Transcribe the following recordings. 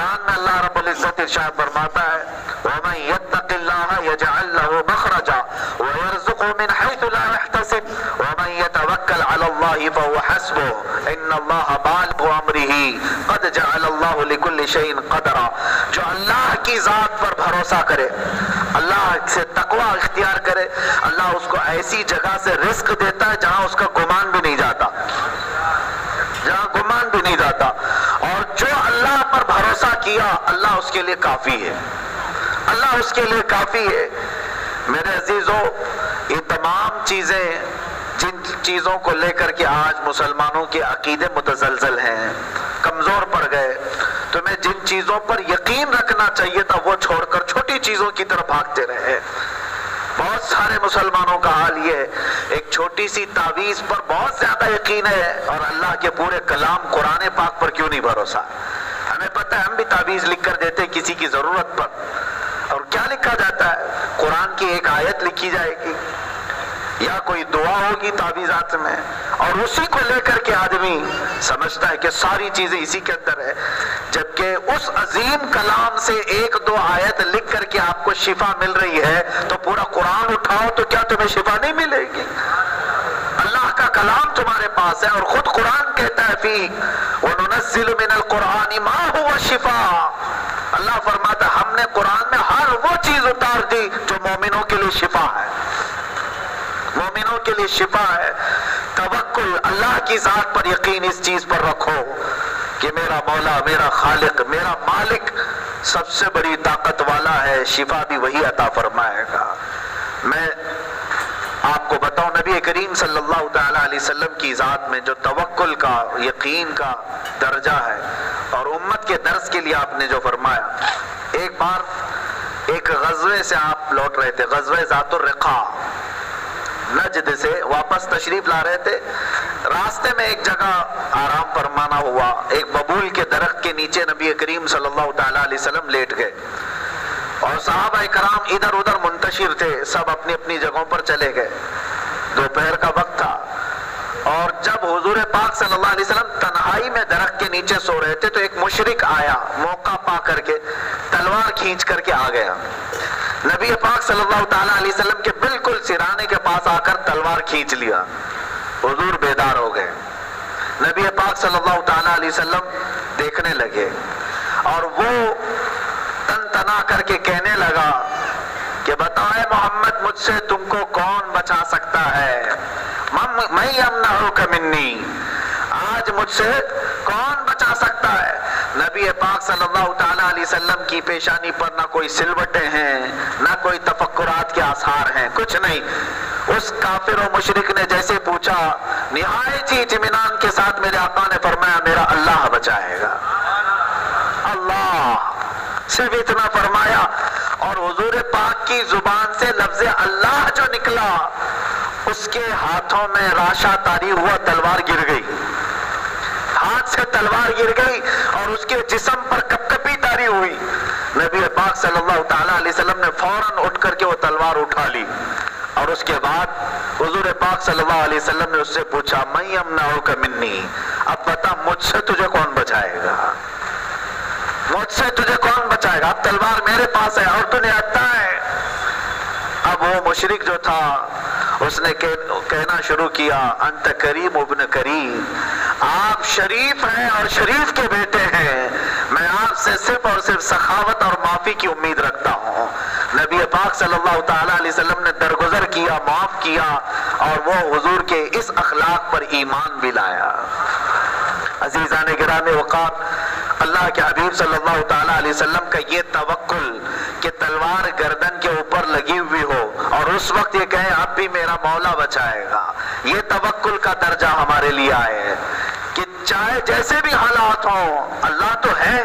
قرآن میں اللہ رب العزت ارشاد فرماتا ہے وَمَن يَتَّقِ اللَّهَ يَجْعَل لَّهُ مَخْرَجًا وَيَرْزُقْهُ مِنْ حَيْثُ لَا يَحْتَسِبُ وَمَن يَتَوَكَّلْ عَلَى اللَّهِ فَهُوَ حَسْبُهُ إِنَّ اللَّهَ بَالِغُ أَمْرِهِ قَدْ جَعَلَ اللَّهُ لِكُلِّ شَيْءٍ قَدْرًا. جو اللہ کی ذات پر بھروسہ کرے، اللہ سے تقوی اختیار کرے، اللہ اس کو ایسی جگہ سے رزق دیتا ہے جہاں اس کا گمان بھی نہیں جاتا، جہاں گمان بھی نہیں جاتا. اور جو اللہ پر بھروسہ کیا اللہ اس کے لیے کافی ہے، اللہ اس کے لیے کافی ہے. میرے عزیزو، یہ تمام چیزیں جن چیزوں کو لے کر کے آج مسلمانوں کے عقیدے متزلزل ہیں، کمزور پڑ گئے، تمہیں جن چیزوں پر یقین رکھنا چاہیے تھا وہ چھوڑ کر چھوٹی چیزوں کی طرف بھاگتے رہے. بہت سارے مسلمانوں کا حال یہ ہے، ایک چھوٹی سی تعویذ پر بہت زیادہ یقین ہے اور اللہ کے پورے کلام قرآن پاک پر کیوں نہیں بھروسہ. ہمیں پتہ ہے ہم بھی تعویذ لکھ کر دیتے کسی کی ضرورت پر، اور کیا لکھا جاتا ہے؟ قرآن کی ایک آیت لکھی جائے گی یا کوئی دعا ہوگی تعویذات میں، اور اسی کو لے کر کے آدمی سمجھتا ہے کہ ساری چیزیں اسی کے اندر ہے، جبکہ اس عظیم کلام سے ایک دو آیت لکھ کر کے آپ کو شفا مل رہی ہے تو پورا قرآن اٹھاؤ تو کیا تمہیں شفا نہیں ملے گی؟ اللہ کا کلام تمہارے پاس ہے، اور خود قرآن کہتا ہے فی وَنُنَزِّلُ مِنَ الْقُرْآنِ مَا هُوَ شِفَاء. اللہ فرماتا ہے ہم نے قرآن میں ہر وہ چیز اتار دی جو مومنوں کے لیے شفا ہے، مومنوں کے لیے شفا ہے. توکل، اللہ کی ذات پر یقین اس چیز پر رکھو کہ میرا مولا، میرا خالق، میرا مالک سب سے بڑی طاقت والا ہے، شفا بھی وہی عطا فرمائے گا. میں آپ کو بتاؤں نبی کریم صلی اللہ تعالیٰ علیہ وسلم کی ذات میں جو توکل کا، یقین کا درجہ ہے، اور امت کے درس کے لیے آپ نے جو فرمایا. ایک بار ایک غزوے سے آپ لوٹ رہے تھے، غزوہ ذات الرقاع، نجد سے واپس تشریف لا رہے تھے. راستے میں ایک جگہ آرام فرمانا ہوا، ایک ببول کے درخت کے نیچے نبی کریم صلی اللہ تعالیٰ علیہ وسلم لیٹ گئے، اور صحابہ کرام ادھر ادھر منتشر تھے، سب اپنی اپنی جگہوں پر چلے گئے. دوپہر کا وقت تھا، اور جب حضور پاک صلی اللہ علیہ وسلم تنہائی میں درخت کے نیچے سو رہے تھے تو ایک مشرک آیا، موقع پا کر کے تلوار کھینچ کر کے آ گیا. نبی پاک صلی اللہ تعالیٰ علیہ وسلم کے بالکل سرانے کے پاس آ کر تلوار کھینچ لیا. حضور بیدار ہو گئے. نبی پاک صلی اللہ تعالیٰ علیہ وسلم دیکھنے لگے، اور وہ تن تنا کر کے کہنے لگا کہ بتاؤ اے محمد، مجھ سے تم کو کون بچا سکتا ہے؟ میں یمنعک منی، آج مجھ سے کون بچا سکتا ہے؟ نبی پاک صلی اللہ تعالیٰ علیہ وسلم کی پیشانی پر نہ کوئی سلوٹیں ہیں، نہ کوئی تفکرات کے آثار ہیں، کچھ نہیں. اس کافر و مشرک نے جیسے پوچھا، نہایت ہی اطمینان کے ساتھ میرے آقا نے فرمایا میرا اللہ بچائے گا. اللہ صرف اتنا فرمایا، اور حضور پاک کی زبان سے لفظ اللہ جو نکلا، اس کے ہاتھوں میں راشا طاری ہوا، تلوار گر گئی، ہاتھ سے تلوار گر گئی اور اس کے جسم پر کپکپی طاری ہوئی. نبی پاک صلی اللہ تعالیٰ علیہ وسلم نے فوراً اٹھ کر کے وہ تلوار اٹھا لی، اور اس کے بعد حضور پاک صلی اللہ علیہ وسلم نے اس سے پوچھا من یمنعک منی، اب بتا مجھ سے تجھے کون بچائے گا؟ مجھ سے تجھے کون بچائے گا؟ اب تلوار میرے پاس ہے اور تجھے آتا ہے. اب وہ مشرک جو تھا اس نے کہنا شروع کیا انت کریم ابن کریم، آپ شریف ہیں اور شریف کے بیٹے ہیں، میں آپ سے صرف اور صرف سخاوت اور معافی کی امید رکھتا ہوں. نبی پاک صلی اللہ تعالیٰ علیہ وسلم نے درگزر کیا، معاف کیا، اور وہ حضور کے اس اخلاق پر ایمان بھی لایا. عزیزان گرامی وقار، اللہ کے حبیب صلی اللہ تعالیٰ علیہ وسلم کا یہ توکل کہ تلوار گردن کے اوپر لگی ہوئی ہو اور اس وقت یہ کہیں اب بھی میرا مولا بچائے گا، یہ توکل کا درجہ ہمارے لیے آئے کہ چاہے جیسے بھی حالات ہوں اللہ تو ہے.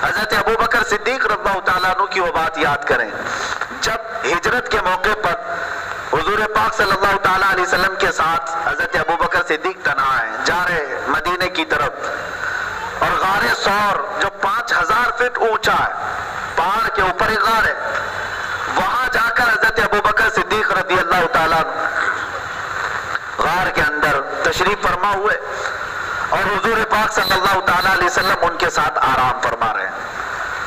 حضرت ابوبکر صدیق رضی اللہ تعالیٰ عنہ کی وہ بات یاد کریں، جب ہجرت کے موقع پر حضور پاک صلی اللہ تعالیٰ علیہ وسلم کے ساتھ حضرت ابوبکر صدیق تنہا ہیں، جا رہے مدینے کی طرف، اور غار ثور جو 5000 فٹ اونچا ہے، پہاڑ کے اوپر ایک غار ہے، وہاں جا کر حضرت ابوبکر صدیق رضی اللہ تعالیٰ غار کے اندر تشریف فرما ہوئے، اور حضور پاک صلی اللہ تعالیٰ علیہ وسلم ان کے ساتھ آرام فرما رہے ہیں.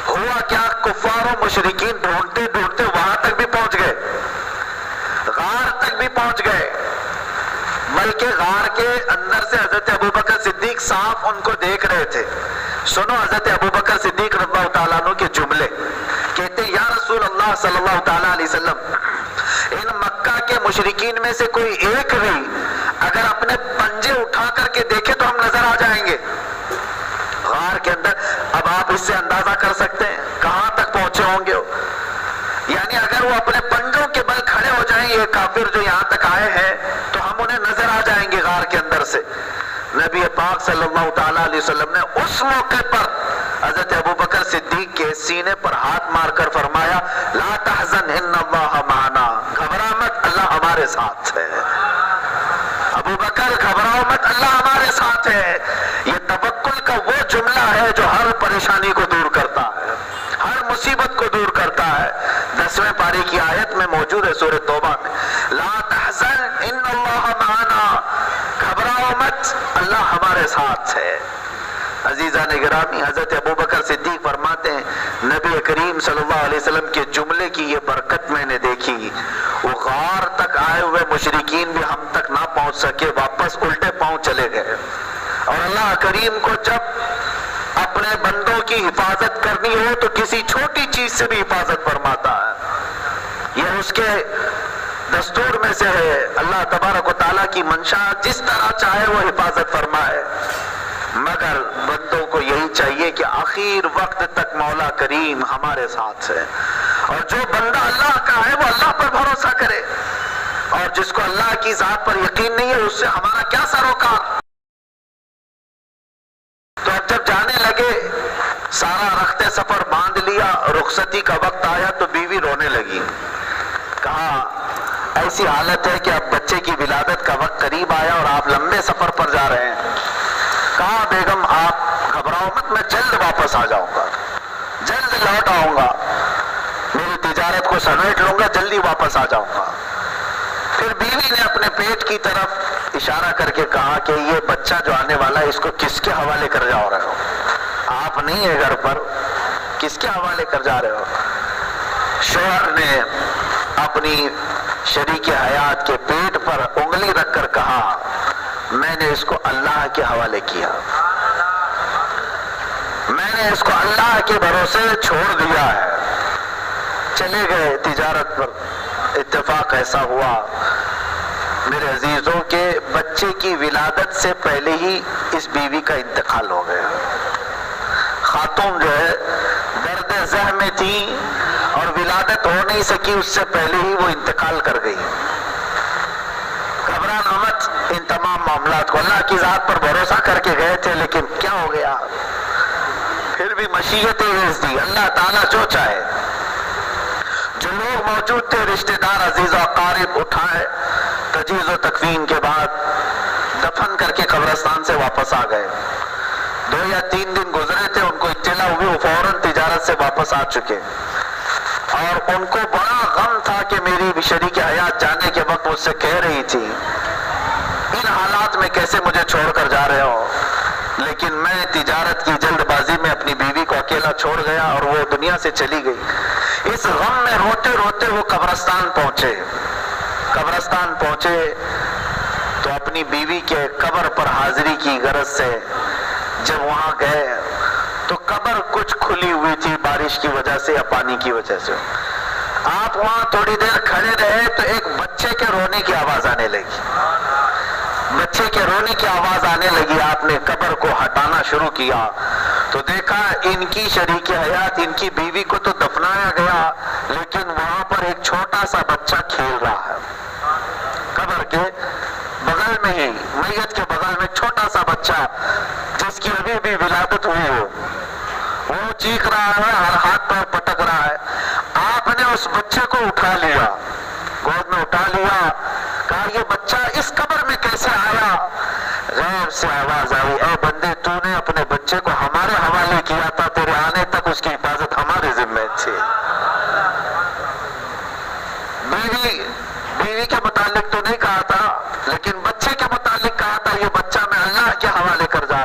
ہوا کیا، کفار و مشرکین ڈھونڈتے ڈھونڈتے وہاں تک بھی پہنچ گئے، غار تک بھی پہنچ گئے، بلکہ غار کے اندر سے حضرت ابوبکر صدیق صاحب ان کو دیکھ رہے تھے. سنو حضرت ابوبکر صدیق رضی اللہ تعالیٰ عنہ کے جملے. کہتے یا رسول اللہ صلی اللہ تعالیٰ علیہ وسلم، ان مکہ کے مشرکین میں سے کوئی ایک بھی اگر اپنے پنجے اٹھا کر کے دیکھے تو ہم نظر آ جائیں گے غار کے اندر. اب آپ اس سے اندازہ کر سکتے ہیں کہاں تک پہنچے ہوں گے. یعنی اگر وہ اپنے پنجوں کے بل کھڑے ہو جائیں یہ کافر جو یہاں تک آئے ہیں تو ہم انہیں نظر آ جائیں گے غار کے اندر سے. نبی پاک صلی اللہ تعالیٰ علیہ وسلم نے اس موقع پر حضرت ابوبکر صدیق کے سینے پر ہاتھ مار کر فرمایا لا تحزن ان اللہ معنا، گھبرا مت اللہ ہمارے ساتھ ہے. ابوبکر گھبراؤ مت اللہ ہمارے ساتھ ہے. یہ توکل کا وہ جملہ ہے جو ہر پریشانی کو دور کرتا ہے، ہر مصیبت کو دور کرتا ہے. 10ویں پارے کی آیت میں موجود ہے سورہ توبہ میں، لا تحزن ان اللہ معنا، گھبراؤ مت اللہ ہمارے ساتھ ہے. عزیزان گرامی، حضرت ابوبکر صدیق فرماتے ہیں نبی کریم صلی اللہ علیہ وسلم کے جملے کی یہ برکت میں نے دیکھی. وہ غار تک آئے ہوئے مشرکین بھی ہم تک نہ پہنچ سکے، واپس الٹے پاؤں چلے گئے. اور اللہ کریم کو جب اپنے بندوں کی حفاظت کرنی ہو تو کسی چھوٹی چیز سے بھی حفاظت فرماتا ہے. یہ اس کے دستور میں سے ہے. اللہ تبارک و تعالیٰ کی منشا جس طرح چاہے وہ حفاظت فرمائے، مگر بندوں کو یہی چاہیے کہ آخر وقت تک مولا کریم ہمارے ساتھ ہے. اور جو بندہ اللہ کا ہے وہ اللہ پر بھروسہ کرے، اور جس کو اللہ کی ذات پر یقین نہیں ہے اس سے ہمارا کیا سروکار. تو اب جب جانے لگے، سارا رخت سفر باندھ لیا، رخصتی کا وقت آیا تو بیوی رونے لگی. کہا ایسی حالت ہے کہ اب بچے کی ولادت کا وقت قریب آیا اور آپ لمبے سفر پر جا رہے ہیں. کہا بیگم آپ گھبراؤ مت، میں جلد واپس آ جاؤں گا، جلد لوٹ آؤں گا، میری تجارت کو سمیٹ لوں گا، جلدی واپس آ جاؤں گا. پھر بیوی نے اپنے پیٹ کی طرف اشارہ کر کے کہا کہ یہ بچہ جو آنے والا ہے اس کو کس کے حوالے کر جا رہے ہو؟ آپ نہیں ہے گھر پر، کس کے حوالے کر جا رہے ہو؟ شوہر نے اپنی شریک حیات کے پیٹ پر انگلی رکھ کر کہا میں نے اس کو اللہ کے حوالے کیا، میں نے اس کو اللہ کے بھروسے چھوڑ دیا ہے. چلے گئے تجارت پر. اتفاق ایسا ہوا میرے عزیزوں کے بچے کی ولادت سے پہلے ہی اس بیوی کا انتقال ہو گیا. خاتون جو ہے درد زہ میں تھی اور ولادت ہو نہیں سکی، اس سے پہلے ہی وہ انتقال کر گئی. گھبرانا مت ان تمام معاملات کو، اللہ کی ذات پر بھروسہ کر کے گئے تھے لیکن کیا ہو گیا، پھر بھی مشیت عز دی اللہ تعالیٰ جو چاہے. جو لوگ موجود تھے رشتہ دار عزیز و اقارب اٹھائے، تجہیز و تکفین کے بعد دفن کر کے قبرستان سے واپس آ گئے. 2 یا 3 دن گزرے تھے، ان کو اطلاع ہوئی، وہ فوراً تجارت سے واپس آ چکے. اور ان کو بڑا غم تھا کہ میری شریک حیات جانے کے وقت مجھ سے کہہ رہی تھی ان حالات میں کیسے مجھے چھوڑ کر جا رہے ہو. لیکن میں تجارت کی جلد بازی میں اپنی بیوی کو اکیلا چھوڑ گیا اور وہ دنیا سے چلی گئی. اس غم میں روتے روتے وہ قبرستان پہنچے. قبرستان پہنچے تو اپنی بیوی کے قبر پر حاضری کی غرض سے جب وہاں گئے تو قبر کچھ کھلی ہوئی تھی بارش کی وجہ سے یا پانی کی وجہ سے. آپ وہاں تھوڑی دیر کھڑے رہے تو ایک بچے کے رونے کی آواز آنے لگی. بچے کے رونے کی آواز آنے لگی. آپ نے قبر کو ہٹانا شروع کیا تو دیکھا ان کی شریک حیات، ان کی بیوی کو تو دفنایا گیا لیکن وہاں پر ایک چھوٹا سا بچہ کھیل رہا ہے. قبر کے بغل میں ہی، میت کے بغل میں چھوٹا سا بچہ جس کی ابھی بھی ولادت ہوئی ہو، وہ چیخ رہا ہے، ہر ہاتھ پر پٹک رہا ہے. آپ نے اس بچے کو اٹھا لیا، گود میں اٹھا لیا، کہا یہ بچہ اس قبر میں کیسے آیا؟ غیب سے آواز آئی، اے بندے تو نے اپنے بچے کو ہمارے حوالے کیا تھا، تیرے آنے تک اس کی حفاظت ہمارے ذمہ تھی. بیوی کے متعلق تو نہیں کہا تھا لیکن بچے کے متعلق کہا تھا یہ بچہ میں اللہ کے حوالے کر جا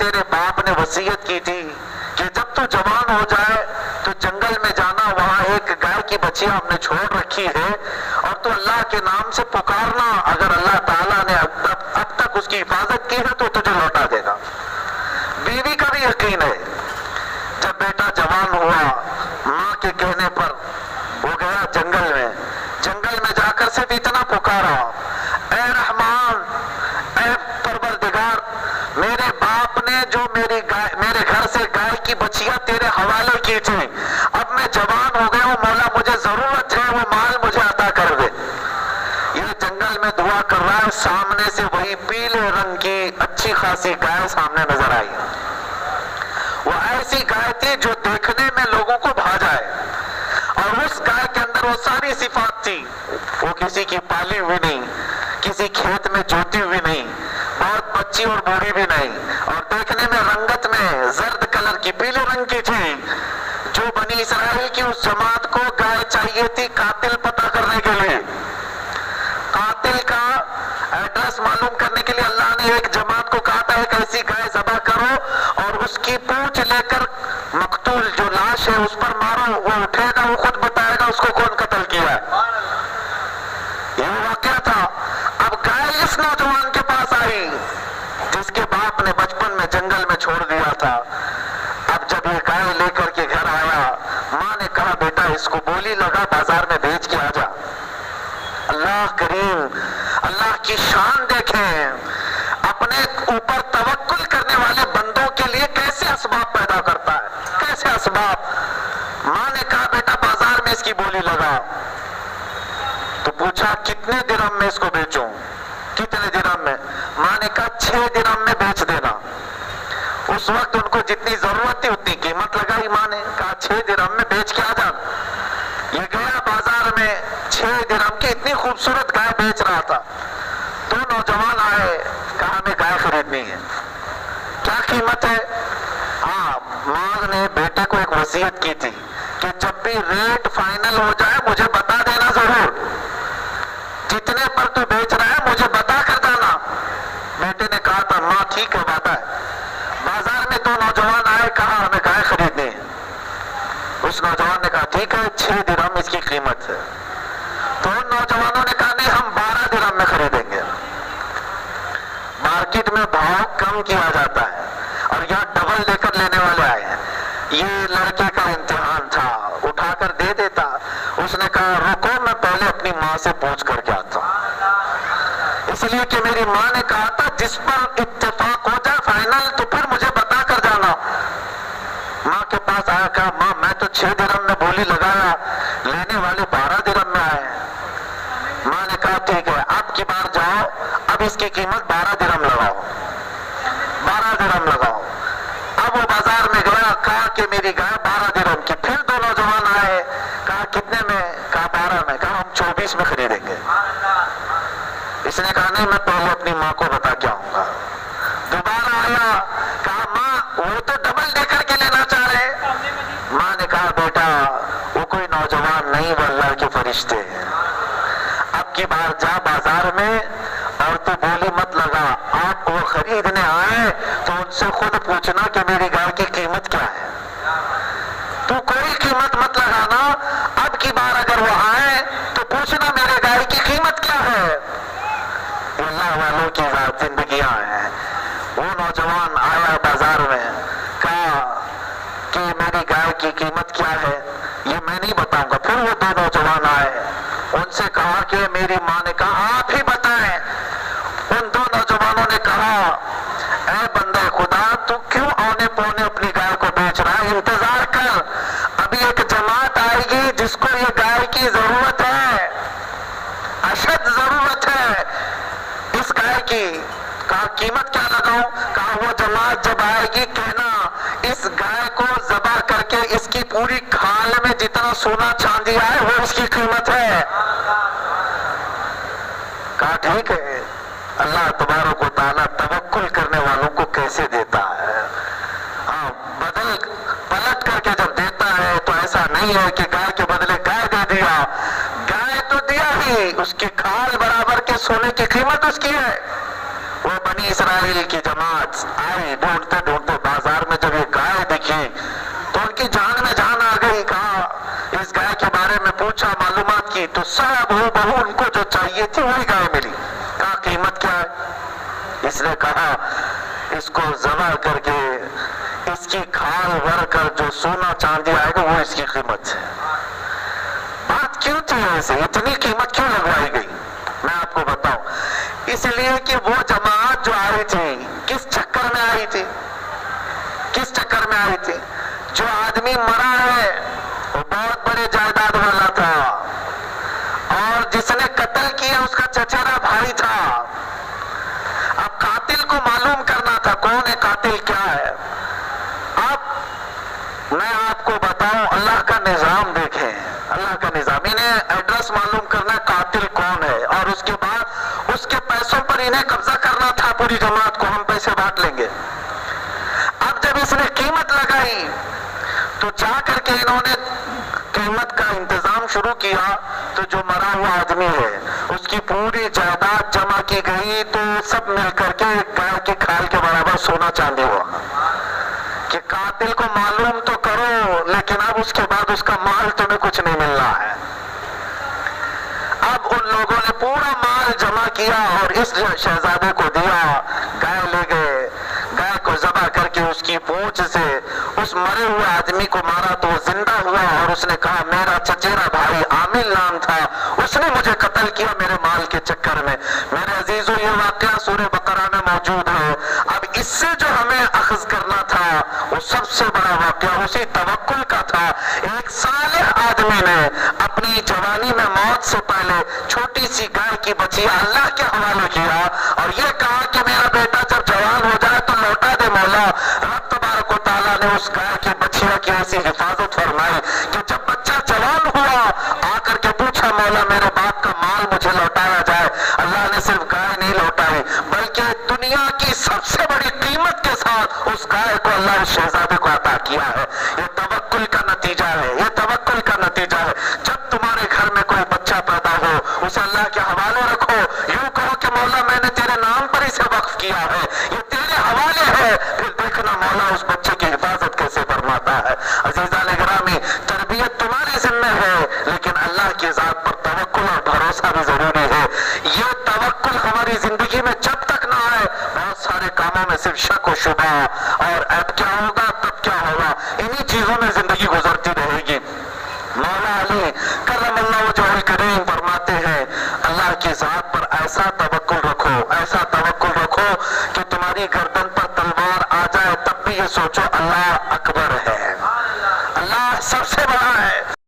تیرے باپ نے وصیت کی تھی کہ جب تو جوان ہو جائے تو جنگل میں جانا، وہاں ایک گائے کی بچیا ہم نے چھوڑ رکھی ہے اور تو اللہ کے نام سے پکارنا، اگر اللہ تعالیٰ نے اب تک اس کی حفاظت کی ہے تو تجھے لوٹا دے گا۔ بیوی کا بھی یقین ہے۔ جب بیٹا جوان ہوا، ماں کے کہنے پر وہ گیا جنگل میں جا کر صرف اتنا پکارا، اے رحمان، اے پروردگار، میرے باپ نے جو میرے گھر سے گائے کی بچیا تیرے حوالے کی تھی، اب میں جوان ہو گیا ہوں، مولا مجھے ضرورت ہے، وہ مال مجھے عطا کر دے۔ یہ جنگل میں دعا کر رہا ہے، سامنے سے وہی پیلے رنگ کی اچھی خاصی گائے سامنے نظر آئی۔ وہ ایسی گائے تھی جو دیکھنے میں لوگوں کو بھا جائے، اور اس گائے کے اندر وہ ساری صفات تھی۔ وہ کسی کی پالی ہوئی نہیں، کسی کھیت میں جوتی ہوئی نہیں، بہت بچی اور بوڑھی بھی نہیں، اور دیکھنے میں رنگت میں زرد کلر کی، پیلے رنگ کی تھی۔ جو بنی اسرائیل کی اس جماعت کو گائے چاہیے تھی قاتل پتہ کرنے کے لیے، قاتل کا ایڈریس معلوم کرنے کے لیے اللہ نے ایک جماعت کو کہا تھا ایک ایسی گائے ذبح کرو اور اس کی پونچھ لے کر مقتول جو لاش ہے اس پر مارو، وہ اٹھے گا، وہ خود بتائے گا اس کو کون قتل کیا ہے۔ یہ واقعہ تھا۔ اب گائے اس نوجوان کے پاس آئی جس کے باپ نے بچپن میں جنگل میں چھوڑ دیا تھا۔ اب جب یہ گائے لے کر کے گھر آیا، ماں نے کہا بیٹا اس کو بولی لگا بیچ کے آ جا۔ اللہ کریم، اللہ کی شان دیکھیں، اپنے اوپر توکل کرنے والے بندوں کے لیے کیسے اسباب پیدا کرتا ہے، کیسے اسباب۔ ماں نے کہا بیٹا بازار میں اس کی بولی لگا، تو پوچھا کتنے درہم میں اس کو بیچوں، کتنے درہم میں؟ ماں نے کہا 6 درہم میں بیچ دینا۔ اس وقت ان کو جتنی ضرورت تھی اتنی قیمت لگائی، ماں نے کہا 6 درہم میں بیچ کے آ جانا۔ یہ گیا بازار میں، 6 درہم کی اتنی خوبصورت گائے بیچ رہا تھا۔ 2 نوجوان آئے، کہا ہمیں گائے خریدنی ہے، کیا قیمت ہے؟ ہاں، ماں نے بیٹے کو ایک وصیت کی تھی کہ جب بھی ریٹ فائنل ہو جائے مجھے بتا دینا ضرور، جتنے پر تو بیچ رہا ہے مجھے بتا کر جانا۔ بیٹے نے کہا تھا ماں ٹھیک ہے بات ہے۔ بازار میں 2 نوجوان آئے، کہا ہمیں گائے خریدنی ہے۔ اس نوجوان نے کہا ٹھیک ہے 6 درہم اس کی قیمت ہے۔ تو ان نوجوانوں نے کہا نہیں ہم 12 درہم میں خریدیں گے۔ مارکیٹ میں بھاؤ کم کیا جاتا ہے اور یہاں ڈبل لے کر لینے والے آئے ہیں۔ یہ لڑکے کا امتحان تھا، اٹھا کر دے دیتا۔ اس نے کہا رکو میں پہلے اپنی ماں سے پوچھ کر کے آتا ہوں، اس لیے کہ میری ماں نے کہا تھا جس پر اتفاق ہو جائے فائنل تو پھر مجھے بتا کر جانا۔ ماں کے پاس آیا، کہا ماں میں تو 6 درہم میں بولی لگایا، لینے والے 12 درہم میں آئے۔ ماں نے کہا ٹھیک ہے اب کی بار جاؤ، اب اس کی قیمت 12 درہم لگاؤ، 12 درہم لگاؤ۔ اب وہ بازار میں گیا، کہا کہ میری گائے 12 درہم کی۔ پھر 2 نوجوان آئے، کہا کتنے میں؟ کہا 12 میں۔ کہا ہم 24 میں خریدیں گے۔ اس نے کہا نہیں میں پہلے اپنی ماں کو بتا کے آؤں گا۔ دوبارہ آیا، کہا ماں وہ تو ڈبل دے کر کے لینا چاہ رہے۔ ماں نے کہا بیٹا وہ کوئی نوجوان نہیں، وہ اللہ کے فرشتے ہیں، اب کی بار جا بازار میں اور تو بولی مت لگا۔ آپ وہ خریدنے آئے تو ان سے خود پوچھنا کہ میری گائے کی قیمت کیا ہے، تو کوئی قیمت مت لگانا۔ اب کی بار اگر وہ آئے تو پوچھنا میرے گائے کی قیمت کیا ہے۔ اللہ والوں کی ذات زندگیاں ہیں۔ وہ نوجوان آیا بازار میں، کہا کہ میری گائے کی قیمت کیا ہے، یہ میں نہیں بتاؤں گا۔ پھر وہ 2 نوجوان آئے، ان سے کہا کہ میری ماں نے کہا آپ ہی بتائیں۔ ان 2 نوجوانوں نے کہا اے بندہ خدا تو کیوں اونے پونے اپنی گائے کو بیچ رہا ہے، انتظار کر، ابھی ایک جماعت آئے گی جس کو یہ گائے کی ضرورت ہے، اشد ضرورت ہے اس گائے کی۔ کہا قیمت کیا لگاؤں؟ کہا وہ جماعت جب آئے گی کہنا اس گائے کو ذبح کر کے اس کی پوری کھال میں جتنا سونا چاندی آئے وہ اس کی قیمت ہے۔ کہا ٹھیک ہے۔ اللہ تبارک و تعالیٰ توکل کرنے والوں کو کیسے دیتا ہے، بدل پلٹ کر کے جب دیتا ہے تو ایسا نہیں ہے کہ گائے کے بدلے گائے دے دیا، گائے تو دیا ہی، اس کی کھال برابر کے سونے کی قیمت اس کی ہے۔ وہ بنی اسرائیل کی جماعت آئی ڈھونڈتے ڈھونڈتے بازار میں، جب یہ گائے دکھی تو ان کی جان میں جان آ گئی. کہا اس گائے کے بارے میں پوچھا، معلومات کی تو سب ہو بہو ان کو جو چاہیے تھی وہی گائے ملی. کہا قیمت کیا ہے؟ اس نے کہا اس کو ذبح کر کے اس کی کھال بھر کر جو سونا چاندی آئے گا وہ اس کی قیمت ہے. بات کیوں تھی ایسے؟ اتنی قیمت کیوں لگوائی گئی؟ میں آپ کو بتاؤں. اس لیے کہ وہ جماعت جو آئی تھی کس چکر میں آئی تھی؟ کس چکر میں آئی تھی؟ جو آدمی مرا ہے وہ بہت بڑے جائیداد والا تھا، اور جس نے قتل کیا اس کا چچیرا بھائی تھا. اب قاتل کو معلوم کرنا تھا کون ہے قاتل کیا ہے. اب میں آپ کو بتاؤں، اللہ کا نظام دیکھیں، اللہ کا نظام. انہیں ایڈریس معلوم کرنا ہے قاتل کون ہے، اور اس کے بعد اس کے پیسوں پر انہیں قبضہ کرنا تھا پوری جماعت کو، ہم پیسے بانٹ لیں گے. اب جب اس نے قیمت لگائی تو جا کر کے انہوں نے قیمت کا انتظام شروع کیا. تو جو مرا ہوا آدمی ہے اس کی پوری جائیداد جمع کی گئی، تو سب مل کر کے گائے کی کھال کے برابر سونا چاندی ہوا. کہ قاتل کو معلوم تو کرو، لیکن اب اس کے بعد اس کا مال تمہیں کچھ نہیں مل رہا ہے. اب ان لوگوں نے پورا مال جمع کیا اور اس شہزادے کو دیا. گائے لے گئے، گائے کو ذبح کر کے اس کی پونچھ سے اس مرے ہوئے آدمی کو مارا تو وہ زندہ ہوا، اور اس نے کہا میرا چچیرا بھائی عامل نام تھا، اس نے مجھے قتل کیا میرے مال کے چکر میں. میرے عزیزو یہ واقعہ سورہ بقرہ میں موجود ہے. اب اس سے جو ہمیں اخذ کرنا تھا وہ سب سے بڑا واقعہ اسی توکل کا تھا. ایک صالح آدمی نے اپنی جوانی میں موت سے پہلے چھوٹی سی گائے کی بچیا اللہ کے حوالے کیا اور یہ کہا کہ میرا بیٹا جب جوان ہو جائے تو لوٹا دے مولا. رب تبارک و تعالیٰ نے اس گائے کی بچیا کی ایسی حفاظت فرمائی کہ جب بچہ جوان ہوا آ کر کے پوچھا مولا میرے باپ کا مال مجھے لوٹایا جائے. اللہ نے صرف گائے نہیں لوٹائی بلکہ دنیا کی سب سے بڑی قیمت کے ساتھ اس گائے کو اللہ اس شہزادے کو عطا کیا ہے. یہ توکل کا نتیجہ ہے، یہ توکل کا نتیجہ ہے. جب تمہارے گھر میں کوئی بچہ پیدا ہو اسے اللہ کے حوالے رکھو، یوں کہو کہ مولا میں نے تیرے نام پر اسے وقف کیا ہے، یہ تیرے حوالے ہے. پھر دیکھنا مولا اس بچے کی حفاظت کیسے فرماتا ہے. عزیزان گرامی، تربیت تمہاری ذمہ ہے لیکن اللہ کی ذات پر توکل اور بھروسہ بھی ضروری ہے. یہ توکل ہماری زندگی میں جب تک نہ آئے بہت سارے کاموں میں صرف شک و شبہ اور اب کیا ہوگا تب کیا ہوگا، انہی چیزوں میں زندگی گزرتی رہے گی. مولا علی کرم اللہ وجہہ الکریم فرماتے ہیں اللہ کی ذات پر ایسا توکل رکھو، ایسا توکل رکھو کہ تمہاری گردن پر تلوار آ جائے تب بھی یہ سوچو اللہ اکبر ہے، اللہ سب سے بڑا ہے.